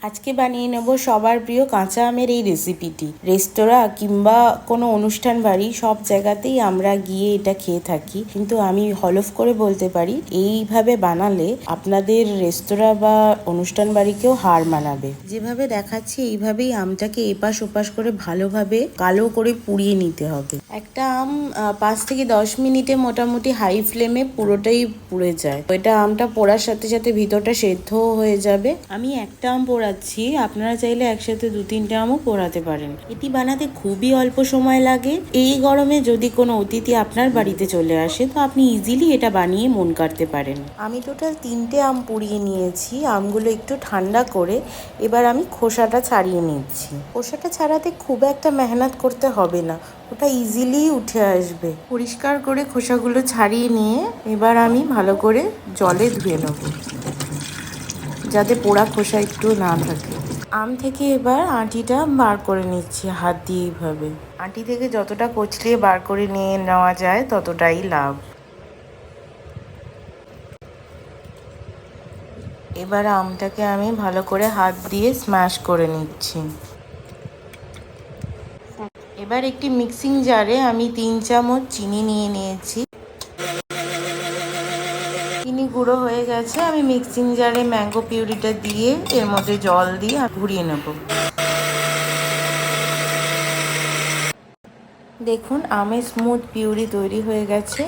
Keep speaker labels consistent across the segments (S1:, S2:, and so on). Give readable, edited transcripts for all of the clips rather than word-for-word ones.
S1: আজকে বানিয়ে নেব সবার প্রিয় কাঁচা আমের এই রেসিপিটি। রেস্তোরাঁ কিংবা কোনো অনুষ্ঠান বাড়ি সব জায়গাতেই আমরা গিয়ে এটা খেয়ে থাকি, কিন্তু আমি হলফ করে বলতে পারি এইভাবে বানালে আপনাদের রেস্তোরাঁ বা অনুষ্ঠান বাড়িকেও হার মানাবে। যেভাবে দেখাচ্ছি এইভাবেই আমটাকে এপাশ ওপাশ করে ভালোভাবে কালো করে পুড়িয়ে নিতে হবে। একটা আম 5 থেকে 10 মিনিটে মোটামুটি হাই ফ্লেমে পুরোটাই পুড়ে যায়। এটা আমটা পোড়ার সাথে সাথে ভিতরটা সেদ্ধ হয়ে যাবে। আমি একটা আম পোড়াচ্ছি, আপনারা চাইলে একসাথে 2-3টে আমও পোড়াতে পারেন। এটি বানাতে খুবই অল্প সময় লাগে। এই গরমে যদি কোনো অতিথি আপনার বাড়িতে চলে আসে তো আপনি ইজিলি এটা বানিয়ে মন কাটতে পারেন। আমি টোটাল 3টে আম পুড়িয়ে নিয়েছি। আমগুলো একটু ঠান্ডা করে এবার আমি খোসাটা ছাড়িয়ে নিচ্ছি। খোসাটা ছাড়াতে খুব একটা মেহনত করতে হবে না, ওটা ইজিলি উঠে আসবে। পরিষ্কার করে খোসাগুলো ছাড়িয়ে নিয়ে এবার আমি ভালো করে জলে ধুয়ে নেব, যাতে পোড়া খোসা একটু না থাকে। আম থেকে এবার আঁটিটা বার করে নিচ্ছি হাত দিয়ে। এইভাবে আঁটি থেকে যতটা কচলিয়ে বার করে নিয়ে নেওয়া যায় ততটাই লাভ। এবার আমটাকে আমি ভালো করে হাত দিয়ে স্ম্যাশ করে নিচ্ছি। এবার একটি মিক্সিং জারে আমি 3 চামচ চিনি নিয়ে নিয়েছি। চিনি গুঁড়ো হয়ে গেছে। আমি মিক্সিং জারে ম্যাঙ্গো পিউরিটা দিয়ে এর মধ্যে জল দিয়ে ঘুরিয়ে নেব। দেখুন আমের স্মুথ পিউরি তৈরি হয়ে গেছে।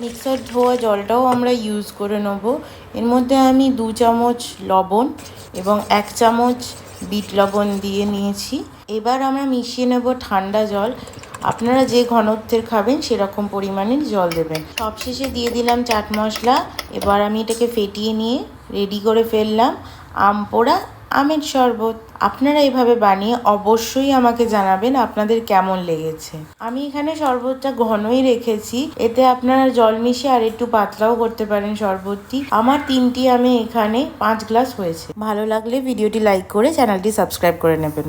S1: মিক্সার ধোয়া জলটাও আমরা ইউজ করে নেব। এর মধ্যে আমি 2 চামচ লবণ এবং 1 চামচ বিট লবণ দিয়ে নিয়েছি। এবার আমরা মিশিয়ে নেব ঠান্ডা জল। আপনারা যে ঘনত্বের খাবেন সেরকম পরিমাণের জল দেবেন। সবশেষে দিয়ে দিলাম চাট মশলা। এবার আমি এটাকে ফেটিয়ে নিয়ে রেডি করে ফেললাম আম পোড়া আমের শরবত। আপনারা এভাবে বানিয়ে অবশ্যই আমাকে জানাবেন আপনাদের কেমন লেগেছে। আমি এখানে শরবতটা ঘনই রেখেছি, এতে আপনারা জল মিশিয়ে আর একটু পাতলাও করতে পারেন শরবতটি। আমার 3টি আমে এখানে 5 গ্লাস হয়েছে। ভালো লাগলে ভিডিওটি লাইক করে চ্যানেলটি সাবস্ক্রাইব করে নেবেন।